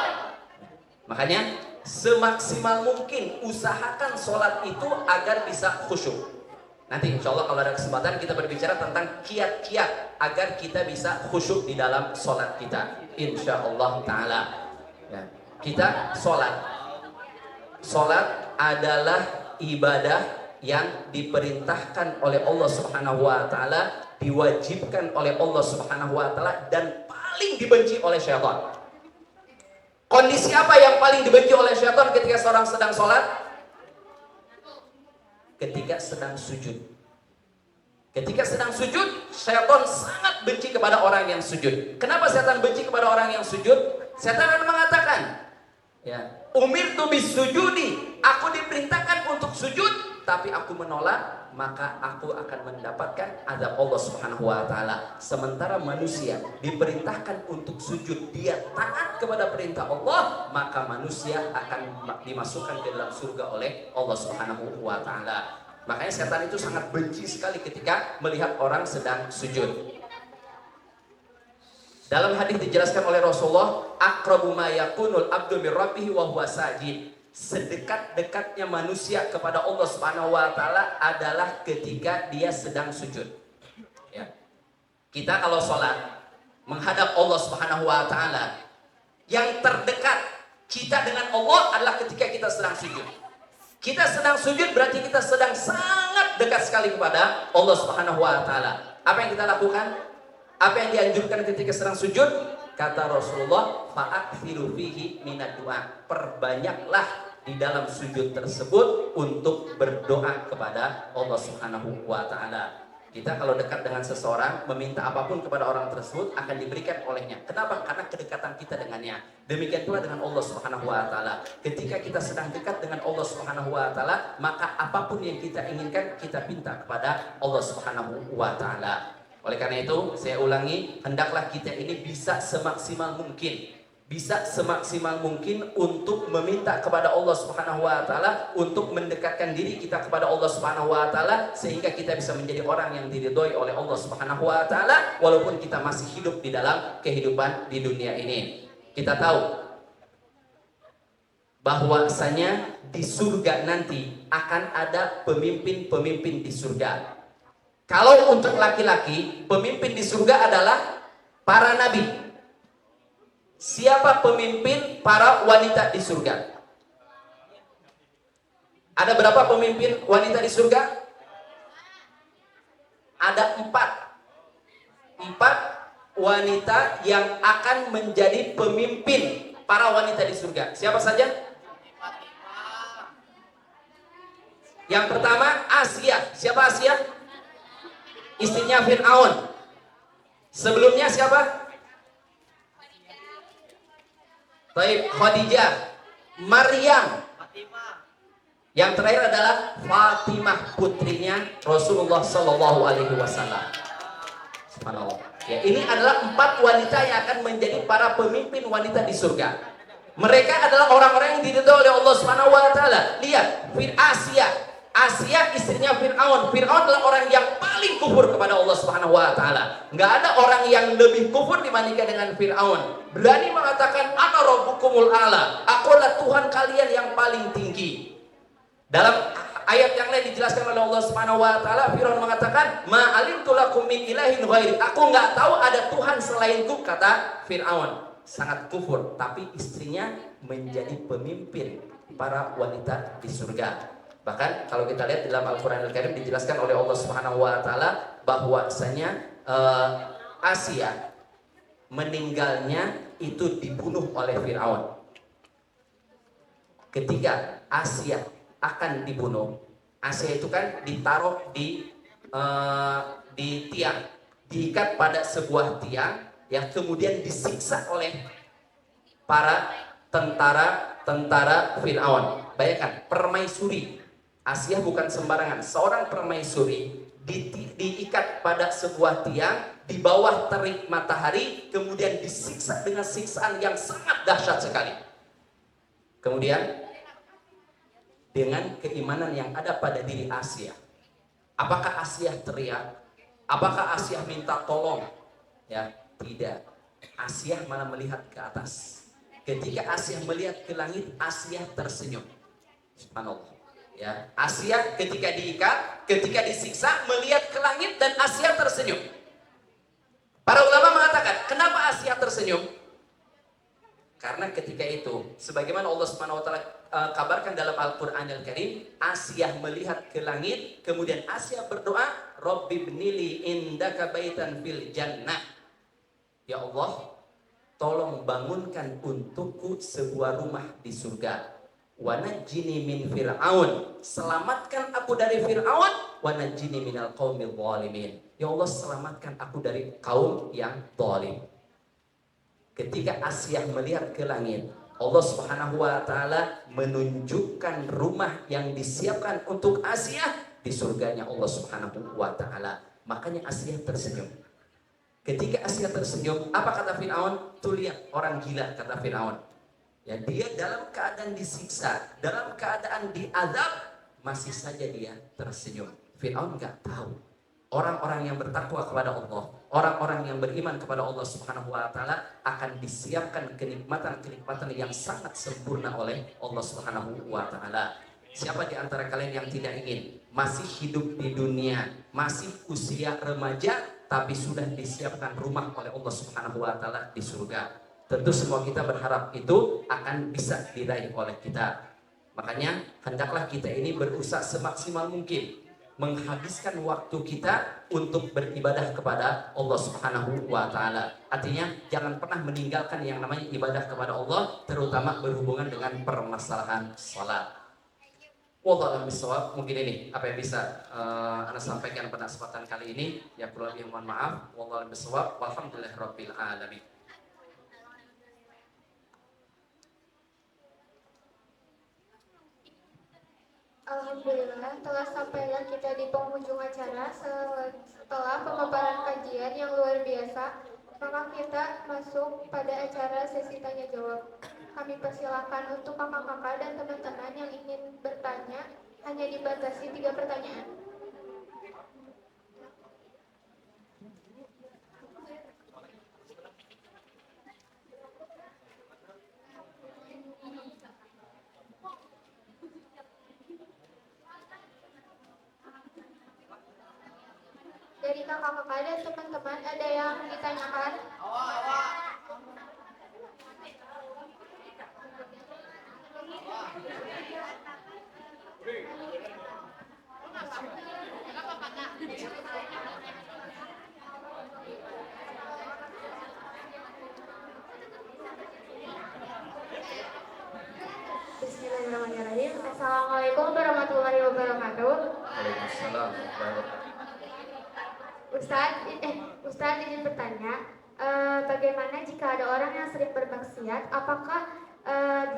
Makanya semaksimal mungkin usahakan sholat itu agar bisa khusyuk. Nanti insya Allah kalau ada kesempatan kita berbicara tentang kiat-kiat agar kita bisa khusyuk di dalam sholat kita, insya Allah ta'ala ya. Kita sholat adalah ibadah yang diperintahkan oleh Allah Subhanahu wa ta'ala, diwajibkan oleh Allah Subhanahu wa ta'ala, dan paling dibenci oleh syaitan. Kondisi apa yang paling dibenci oleh syaitan ketika seorang sedang sholat? Ketika sedang sujud. Ketika sedang sujud, syaitan sangat benci kepada orang yang sujud. Kenapa syaitan benci kepada orang yang sujud? Syaitan akan mengatakan, ya, umirtu bisujudi, aku diperintahkan untuk sujud, tapi aku menolak, maka aku akan mendapatkan azab Allah Subhanahu wa taala. Sementara manusia diperintahkan untuk sujud, dia taat kepada perintah Allah, maka manusia akan dimasukkan ke dalam surga oleh Allah Subhanahu wa taala. Makanya setan itu sangat benci sekali ketika melihat orang sedang sujud. Dalam hadis dijelaskan oleh Rasulullah, aqrabu ma yakunul abdu min rabbih wa huwa sajid. Sedekat-dekatnya manusia kepada Allah Subhanahu wa taala adalah ketika dia sedang sujud. Ya. Kita kalau sholat menghadap Allah Subhanahu wa taala, yang terdekat kita dengan Allah adalah ketika kita sedang sujud. Kita sedang sujud berarti kita sedang sangat dekat sekali kepada Allah Subhanahu wa taala. Apa yang kita lakukan? Apa yang dianjurkan ketika sedang sujud? Kata Rasulullah, fa'akthiru fihi minad du'a. Perbanyaklah di dalam sujud tersebut untuk berdoa kepada Allah Subhanahu wa taala. Kita kalau dekat dengan seseorang, meminta apapun kepada orang tersebut akan diberikan olehnya. Kenapa? Karena kedekatan kita dengannya. Demikian pula dengan Allah Subhanahu wa taala. Ketika kita sedang dekat dengan Allah Subhanahu wa taala, maka apapun yang kita inginkan kita minta kepada Allah Subhanahu wa taala. Oleh karena itu, saya ulangi, hendaklah kita ini bisa semaksimal mungkin untuk meminta kepada Allah Subhanahu wa taala, untuk mendekatkan diri kita kepada Allah Subhanahu wa taala, sehingga kita bisa menjadi orang yang diridhoi oleh Allah Subhanahu wa taala walaupun kita masih hidup di dalam kehidupan di dunia ini. Kita tahu bahwasanya di surga nanti akan ada pemimpin-pemimpin di surga. Kalau untuk laki-laki, pemimpin di surga adalah para nabi. Siapa pemimpin para wanita di surga? Ada berapa pemimpin wanita di surga? Ada 4 wanita yang akan menjadi pemimpin para wanita di surga. Siapa saja? Yang pertama Asia. Siapa Asia? Istrinya Fir'aun. Sebelumnya siapa? Taib, Khadijah, Maryam. Yang terakhir adalah Fatimah, putrinya Rasulullah Sallallahu Alaihi Wasallam. Subhanallah. Ya, ini adalah 4 wanita yang akan menjadi para pemimpin wanita di surga. Mereka adalah orang-orang yang diridhoi oleh Allah Subhanahu Wa Taala. Lihat, Asia istrinya Fir'aun. Fir'aun adalah orang yang paling kufur kepada Allah Subhanahu wa taala. Enggak ada orang yang lebih kufur dibandingkan dengan Fir'aun. Berani mengatakan ana rabbukumul a'la. Aku adalah Tuhan kalian yang paling tinggi. Dalam ayat yang lain dijelaskan oleh Allah Subhanahu wa taala, Fir'aun mengatakan, "Ma alimtu lakum min ilahin ghairi." Aku enggak tahu ada Tuhan selainku, kata Fir'aun. Sangat kufur, tapi istrinya menjadi pemimpin para wanita di surga. Bahkan kalau kita lihat di dalam Al-Quran Al-Karim dijelaskan oleh Allah Subhanahu wa taala bahwasanya Asia meninggalnya itu dibunuh oleh Fir'aun. Ketika Asia akan dibunuh, Asia itu kan ditaruh di di tiang, diikat pada sebuah tiang, ya, kemudian disiksa oleh para tentara Fir'aun. Bayangkan, permaisuri. Asia bukan sembarangan. Seorang permaisuri diikat pada sebuah tiang di bawah terik matahari, kemudian disiksa dengan siksaan yang sangat dahsyat sekali. Kemudian dengan keimanan yang ada pada diri Asia, apakah Asia teriak? Apakah Asia minta tolong? Ya, tidak. Asia malah melihat ke atas. Ketika Asia melihat ke langit, Asia tersenyum. Subhanallah. Ya, Asia ketika diikat, ketika disiksa, melihat ke langit dan Asia tersenyum. Para ulama mengatakan, kenapa Asia tersenyum? Karena ketika itu, sebagaimana Allah Subhanahu wa taala kabarkan dalam Al-Qur'anul Karim, Asia melihat ke langit, kemudian Asia berdoa, Rabbi bnili indaka baitan fil jannah. Ya Allah, tolong bangunkan untukku sebuah rumah di surga. Wa najjini min fir'aun, selamatkan aku dari Fir'aun. Wa najjini minal qaumil zalimin, ya Allah, selamatkan aku dari kaum yang zalim. Ketika Asia melihat ke langit, Allah Subhanahu wa taala menunjukkan rumah yang disiapkan untuk Asia di surganya Allah Subhanahu wa taala. Makanya Asia tersenyum. Ketika Asia tersenyum, apa kata Fir'aun? Tuh lihat, orang gila, kata Fir'aun. Ya, dia dalam keadaan disiksa, dalam keadaan diazab, masih saja dia tersenyum. Fir'aun nggak tahu, orang-orang yang bertakwa kepada Allah, orang-orang yang beriman kepada Allah Subhanahu wa taala akan disiapkan kenikmatan-kenikmatan yang sangat sempurna oleh Allah Subhanahu wa taala. Siapa di antara kalian yang tidak ingin masih hidup di dunia, masih usia remaja, tapi sudah disiapkan rumah oleh Allah Subhanahu wa taala di surga? Tentu semua kita berharap itu akan bisa diraih oleh kita. Makanya hendaklah kita ini berusaha semaksimal mungkin menghabiskan waktu kita untuk beribadah kepada Allah Subhanahu wa taala. Artinya jangan pernah meninggalkan yang namanya ibadah kepada Allah, terutama berhubungan dengan permasalahan salat. Wallahu a'lam bishawab. Mungkin ini apa yang bisa Anda sampaikan pada kesempatan kali ini. Ya, kurang lebih mohon maaf. Wallahu a'lam bishawab. Walhamdulillahirabbil alamin. Alhamdulillah, telah sampailah kita di penghujung acara. Setelah pemaparan kajian yang luar biasa, maka kita masuk pada acara sesi tanya jawab. Kami persilahkan untuk kakak-kakak dan teman-teman yang ingin bertanya, hanya dibatasi 3 pertanyaan. Dari kakak-kakak dan teman-teman, ada yang ditanyakan? Bismillahirrahmanirrahim. Assalamualaikum warahmatullahi wabarakatuh. Waalaikumsalam. Ustadz izin bertanya, bagaimana jika ada orang yang sering bermaksiat, apakah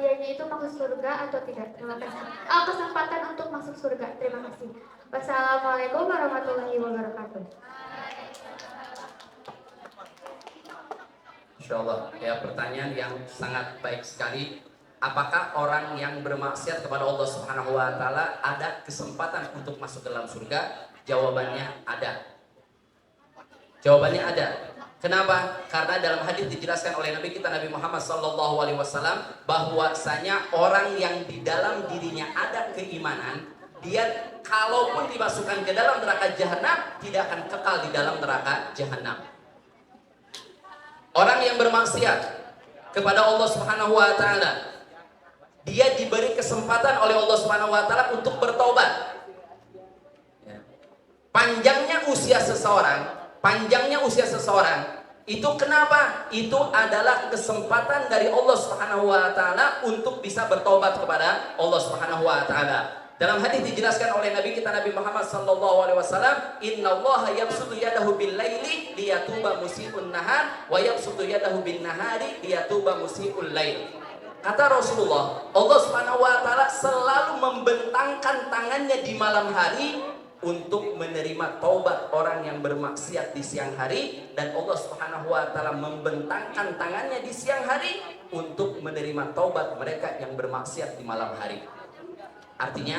dianya itu masuk surga atau tidak? Terima kasih. Kesempatan untuk masuk surga. Terima kasih. Wassalamualaikum warahmatullahi wabarakatuh. Insyaallah, ya, pertanyaan yang sangat baik sekali. Apakah orang yang bermaksiat kepada Allah Subhanahu wa taala ada kesempatan untuk masuk dalam surga? Jawabannya ada. Jawabannya ada. Kenapa? Karena dalam hadis dijelaskan oleh Nabi kita Nabi Muhammad SAW bahwasanya orang yang di dalam dirinya ada keimanan, dia kalaupun dimasukkan ke dalam neraka jahanam tidak akan kekal di dalam neraka jahanam. Orang yang bermaksiat kepada Allah Subhanahu wa taala, dia diberi kesempatan oleh Allah Subhanahu wa taala untuk bertobat. Panjangnya usia seseorang itu kenapa? Itu adalah kesempatan dari Allah Subhanahu wa taala untuk bisa bertobat kepada Allah Subhanahu wa taala. Dalam hadis dijelaskan oleh Nabi kita Nabi Muhammad sallallahu alaihi wasallam, "Innallaha yabsutu yadahu bil laili liyatuba musii'un nahar wa yabsutu yadahu bin nahari liyatuba musii'ul lail." Kata Rasulullah, Allah Subhanahu wa taala selalu membentangkan tangannya di malam hari untuk menerima taubat orang yang bermaksiat di siang hari, dan Allah Subhanahu wa taala membentangkan tangannya di siang hari untuk menerima taubat mereka yang bermaksiat di malam hari. Artinya,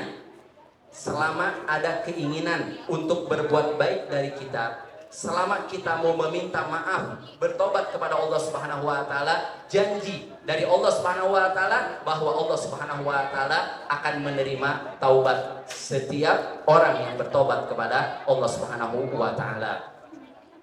selama ada keinginan untuk berbuat baik dari kita, selama kita mau meminta maaf, bertobat kepada Allah Subhanahu wa taala, janji dari Allah Subhanahu wa taala bahwa Allah Subhanahu wa taala akan menerima taubat setiap orang yang bertobat kepada Allah Subhanahu wa taala.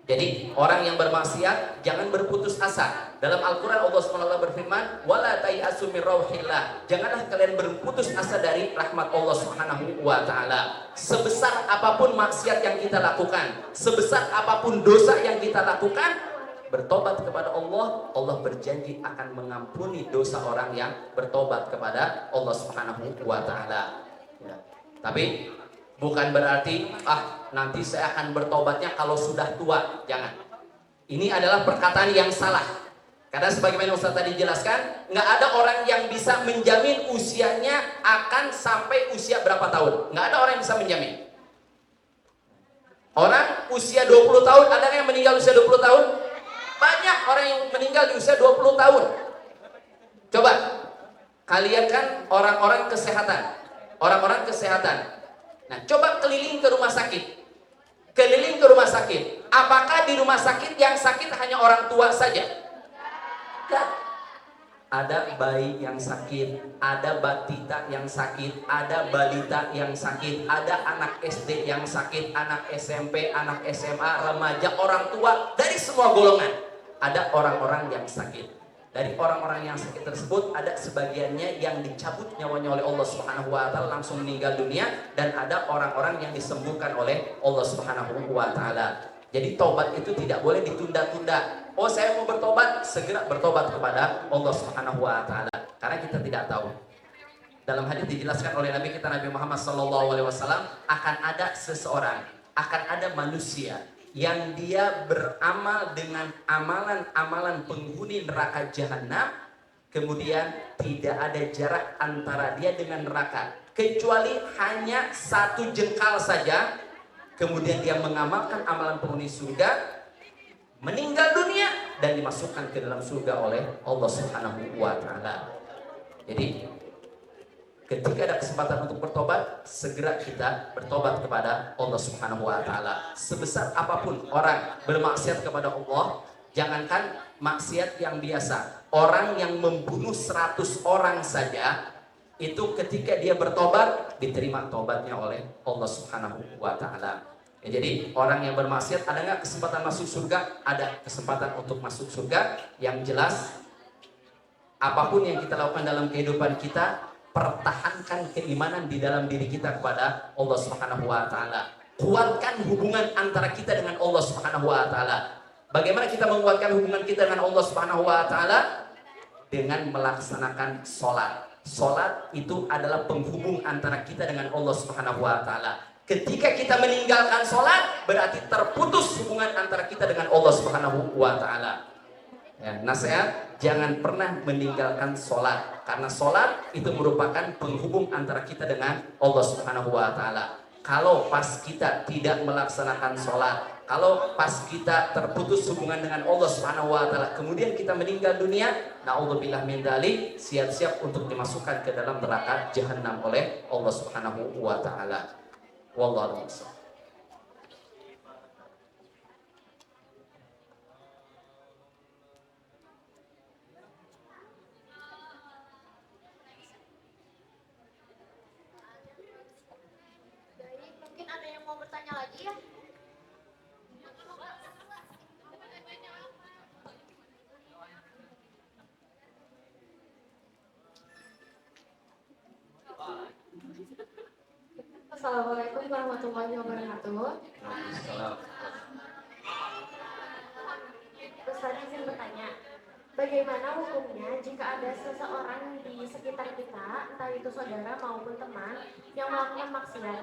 Jadi orang yang bermaksiat jangan berputus asa. Dalam Al-Quran Allah SWT berfirman, "Wala tayasu min rauhillah." Janganlah kalian berputus asa dari rahmat Allah Subhanahu wa taala. Sebesar apapun maksiat yang kita lakukan, sebesar apapun dosa yang kita lakukan, bertobat kepada Allah, Allah berjanji akan mengampuni dosa orang yang bertobat kepada Allah Subhanahu wa taala. Ya. Tapi bukan berarti nanti saya akan bertobatnya kalau sudah tua. Jangan. Ini adalah perkataan yang salah. Karena sebagaimana Ustaz tadi jelaskan, nggak ada orang yang bisa menjamin usianya akan sampai usia berapa tahun. Nggak ada orang yang bisa menjamin. Orang usia 20 tahun, ada yang meninggal usia 20 tahun? Banyak orang yang meninggal di usia 20 tahun. Coba, kalian kan orang-orang kesehatan. Orang-orang kesehatan. Nah, coba keliling ke rumah sakit. Keliling ke rumah sakit. Apakah di rumah sakit yang sakit hanya orang tua saja? Tidak. Ada bayi yang sakit, ada batita yang sakit, ada balita yang sakit, ada anak SD yang sakit, anak SMP, anak SMA, remaja, orang tua, dari semua golongan. Ada orang-orang yang sakit. Dari orang-orang yang sakit tersebut, ada sebagiannya yang dicabut nyawanya oleh Allah Subhanahu wa taala langsung meninggal dunia, dan ada orang-orang yang disembuhkan oleh Allah Subhanahu wa taala. Jadi taubat itu tidak boleh ditunda-tunda. Oh, saya mau bertobat, segera bertobat kepada Allah Subhanahu wa taala. Karena kita tidak tahu. Dalam hadis dijelaskan oleh Nabi kita Nabi Muhammad sallallahu alaihi wasallam, akan ada seseorang, akan ada manusia yang dia beramal dengan amalan-amalan penghuni neraka jahanam, kemudian tidak ada jarak antara dia dengan neraka kecuali hanya 1 jengkal saja. Kemudian dia mengamalkan amalan penghuni surga, meninggal dunia dan dimasukkan ke dalam surga oleh Allah Subhanahu wa taala. Jadi ketika ada kesempatan untuk bertobat, segera kita bertobat kepada Allah Subhanahu wa taala. Sebesar apapun orang bermaksiat kepada Allah, jangankan maksiat yang biasa, orang yang membunuh 100 orang saja, itu ketika dia bertobat diterima tobatnya oleh Allah Subhanahu wa taala. Ya, jadi orang yang bermaksiat, ada nggak kesempatan masuk surga? Ada kesempatan untuk masuk surga. Yang jelas, apapun yang kita lakukan dalam kehidupan kita, pertahankan keimanan di dalam diri kita kepada Allah Subhanahu wa taala. Kuatkan hubungan antara kita dengan Allah Subhanahu wa taala. Bagaimana kita menguatkan hubungan kita dengan Allah Subhanahu wa taala? Dengan melaksanakan sholat. Sholat itu adalah penghubung antara kita dengan Allah Subhanahu wa taala. Ketika kita meninggalkan sholat, berarti terputus hubungan antara kita dengan Allah Subhanahu wa taala. Ya, nasihat, jangan pernah meninggalkan sholat, karena sholat itu merupakan penghubung antara kita dengan Allah Subhanahu wa taala. Kalau pas kita tidak melaksanakan sholat, kalau pas kita terputus hubungan dengan Allah Subhanahu wa taala, kemudian kita meninggal dunia, naudzubillah min dzalik, siap-siap untuk dimasukkan ke dalam neraka jahanam oleh Allah Subhanahu wa taala. Wallahu a'lam. Mungkin ada yang mau bertanya lagi ya? Assalamualaikum warahmatullahi wabarakatuh. Ustaz izin bertanya, bagaimana hukumnya jika ada seseorang di sekitar kita, entah itu saudara maupun teman, yang melakukan maksiat?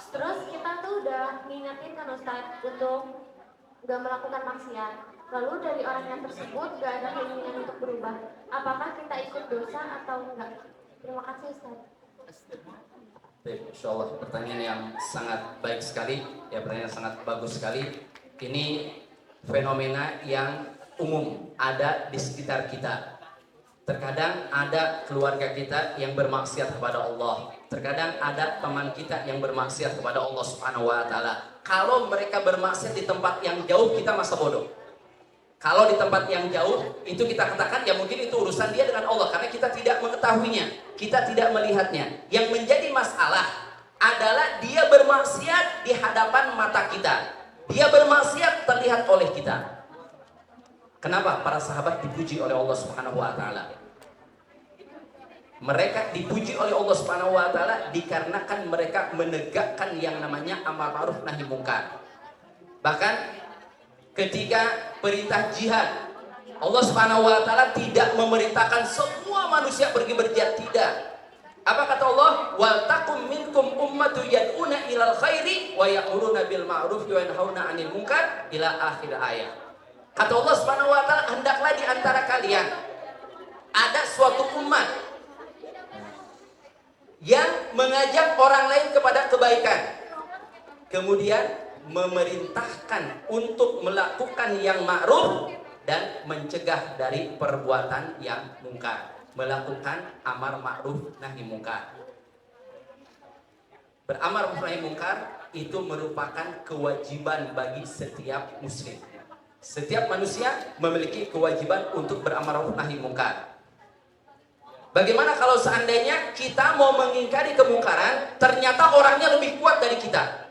Terus kita tuh udah ngingetin kan Ustadz untuk gak melakukan maksiat. Lalu dari orangnya tersebut gak ada keinginan untuk berubah. Apakah kita ikut dosa atau enggak? Terima kasih Ustadz. Baik, insya Allah pertanyaan yang sangat baik sekali, ya pertanyaan yang sangat bagus sekali. Ini fenomena yang umum ada di sekitar kita. Terkadang ada keluarga kita yang bermaksiat kepada Allah. Terkadang ada teman kita yang bermaksiat kepada Allah Subhanahu wa taala. Kalau mereka bermaksiat di tempat yang jauh, kita masa bodoh. Kalau di tempat yang jauh, itu kita katakan ya mungkin itu urusan dia dengan Allah, karena kita tidak mengetahuinya, kita tidak melihatnya. Yang menjadi masalah adalah dia bermaksiat di hadapan mata kita. Dia bermaksiat terlihat oleh kita. Kenapa para sahabat dipuji oleh Allah Subhanahu wa taala? Mereka dipuji oleh Allah Subhanahu wa taala dikarenakan mereka menegakkan yang namanya amar ma'ruf nahi munkar. Bahkan ketika perintah jihad, Allah Subhanahu wa taala tidak memerintahkan semua manusia pergi berjihad, tidak. Apa kata Allah? Wal takum minkum ummatu yad'una ilal khairi wa ya'muruna bil ma'ruf wa yanhauna 'anil munkar ila akhir ayat. Kata Allah Subhanahu wa taala, hendaklah di antara kalian ada suatu umat yang mengajak orang lain kepada kebaikan, kemudian memerintahkan untuk melakukan yang ma'ruf dan mencegah dari perbuatan yang mungkar, melakukan amar ma'ruf nahi mungkar. Beramar ma'ruf nahi mungkar itu merupakan kewajiban bagi setiap muslim. Setiap manusia memiliki kewajiban untuk beramar ma'ruf nahi mungkar. Bagaimana kalau seandainya kita mau mengingkari kemungkaran, ternyata orangnya lebih kuat dari kita?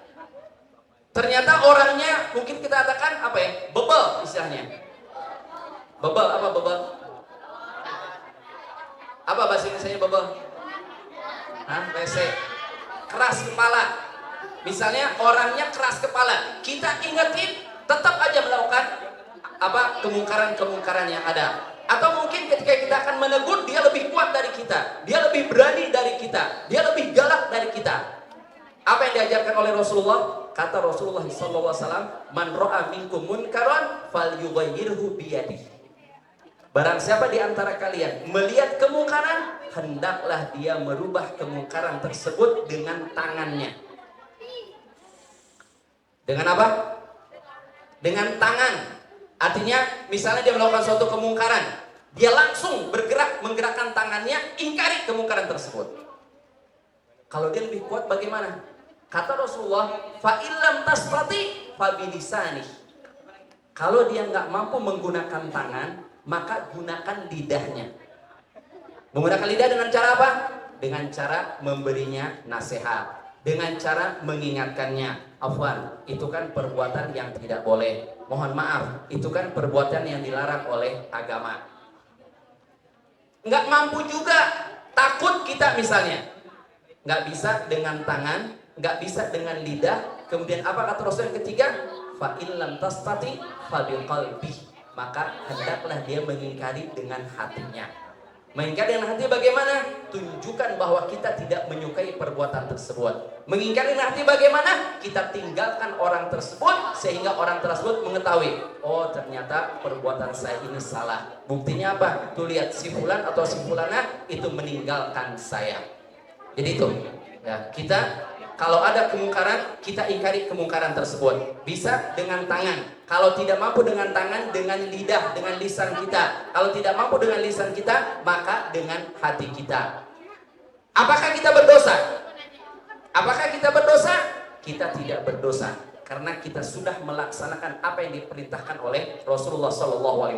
Ternyata orangnya mungkin kita katakan apa ya? Bebel istilahnya. Bebel apa bebel? Apa bahasa Indonesianya bebel? Hah? Rese. Keras kepala. Misalnya orangnya keras kepala, kita ingetin tetap aja melakukan apa kemungkaran-kemungkaran yang ada. Atau mungkin ketika kita akan menegur, dia lebih kuat dari kita, dia lebih berani dari kita, dia lebih galak dari kita. Apa yang diajarkan oleh Rasulullah? Kata Rasulullah SAW, man ro'a minkum munkaran falyughayyirhu biyadihi. Barang siapa di antara kalian melihat kemungkaran, hendaklah dia merubah kemungkaran tersebut dengan tangannya. Dengan apa? Dengan tangan. Artinya misalnya dia melakukan suatu kemungkaran, dia langsung bergerak menggerakkan tangannya, ingkari kemungkaran tersebut. Kalau dia lebih kuat bagaimana? Kata Rasulullah, fa illam tastati fa bilisani. Kalau dia nggak mampu menggunakan tangan, maka gunakan lidahnya. Menggunakan lidah dengan cara apa? Dengan cara memberinya nasihat, dengan cara mengingatkannya. Afwan, itu kan perbuatan yang tidak boleh. Mohon maaf, itu kan perbuatan yang dilarang oleh agama. Nggak mampu juga, takut kita misalnya. Nggak bisa dengan tangan, nggak bisa dengan lidah. Kemudian apa kata Rasul yang ketiga? Fa in lam tastati fa biqalbi. Maka hendaklah dia mengingkari dengan hatinya. Mengingkari dengan hati bagaimana? Tunjukkan bahwa kita tidak menyukai perbuatan tersebut. Mengingkari dengan hati bagaimana? Kita tinggalkan orang tersebut sehingga orang tersebut mengetahui, oh ternyata perbuatan saya ini salah. Buktinya apa? Tuh lihat si fulan atau si fulana itu meninggalkan saya. Jadi itu ya, kita kalau ada kemungkaran, kita ingkari kemungkaran tersebut. Bisa dengan tangan. Kalau tidak mampu dengan tangan, dengan lidah, dengan lisan kita. Kalau tidak mampu dengan lisan kita, maka dengan hati kita. Apakah kita berdosa? Apakah kita berdosa? Kita tidak berdosa karena kita sudah melaksanakan apa yang diperintahkan oleh Rasulullah SAW.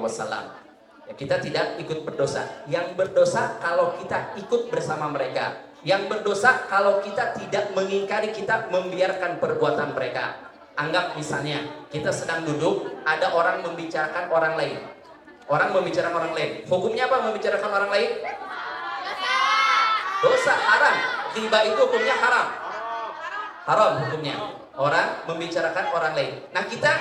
Ya, kita tidak ikut berdosa. Yang berdosa kalau kita ikut bersama mereka. Yang berdosa kalau kita tidak mengingkari, kita membiarkan perbuatan mereka. Anggap misalnya kita sedang duduk, ada orang membicarakan orang lain. Orang membicarakan orang lain. Hukumnya apa membicarakan orang lain? Dosa, haram. Ghibah itu hukumnya haram. Haram hukumnya. Orang membicarakan orang lain. Nah kita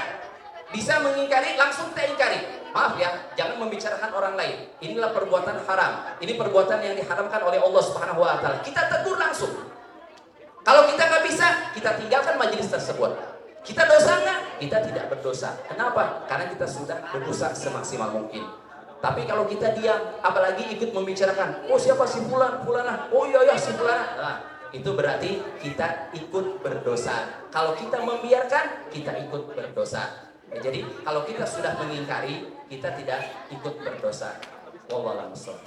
bisa mengingkari, langsung kita ingkari. Maaf ya, jangan membicarakan orang lain. Inilah perbuatan haram. Ini perbuatan yang diharamkan oleh Allah Subhanahu wa taala. Kita tegur langsung. Kalau kita nggak bisa, kita tinggalkan majelis tersebut. Kita dosa nggak? Kita tidak berdosa. Kenapa? Karena kita sudah berusaha semaksimal mungkin. Tapi kalau kita diam, apalagi ikut membicarakan, oh siapa si fulan, fulanah, oh iya si fulanah. Nah, itu berarti kita ikut berdosa. Kalau kita membiarkan, kita ikut berdosa. Ya, jadi kalau kita sudah mengingkari, kita tidak ikut berdosa. Wallahu a'lam bishawab.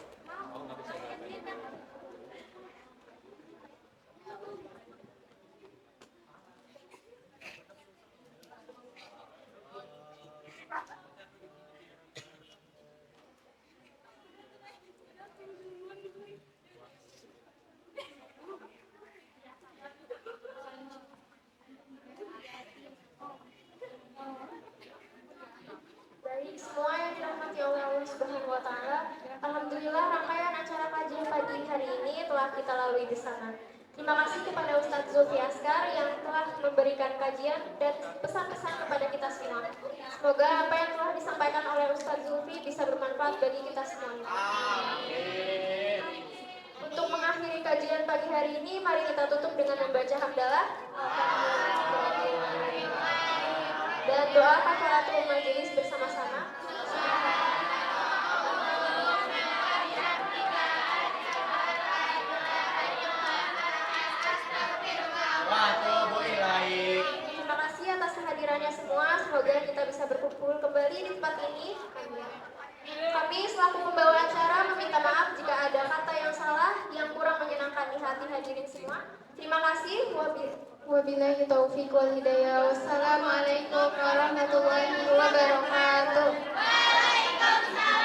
Baik, semua yang dirahmati oleh Allah Subhanahu wa taala, alhamdulillah rangkaian acara kajian pagi hari ini telah kita lalui di sana. Terima kasih kepada Ustadz Zulfi Askar yang telah memberikan kajian dan pesan-pesan kepada kita semua. Semoga apa yang telah disampaikan oleh Ustadz Zulfi bisa bermanfaat bagi kita semuanya. Untuk mengakhiri kajian pagi hari ini, mari kita tutup dengan membaca hamdalah dan doa kafaratul majelis bersama-sama. Terima kasih atas kehadirannya semua. Semoga kita bisa berkumpul kembali di tempat ini. Amin. Kami selaku pembawa acara meminta maaf jika ada kata yang salah yang kurang menyenangkan di hati hadirin semua. Terima kasih. Wabillahi taufiq wal hidayah. Wassalamualaikum warahmatullahi wabarakatuh. Waalaikumsalam.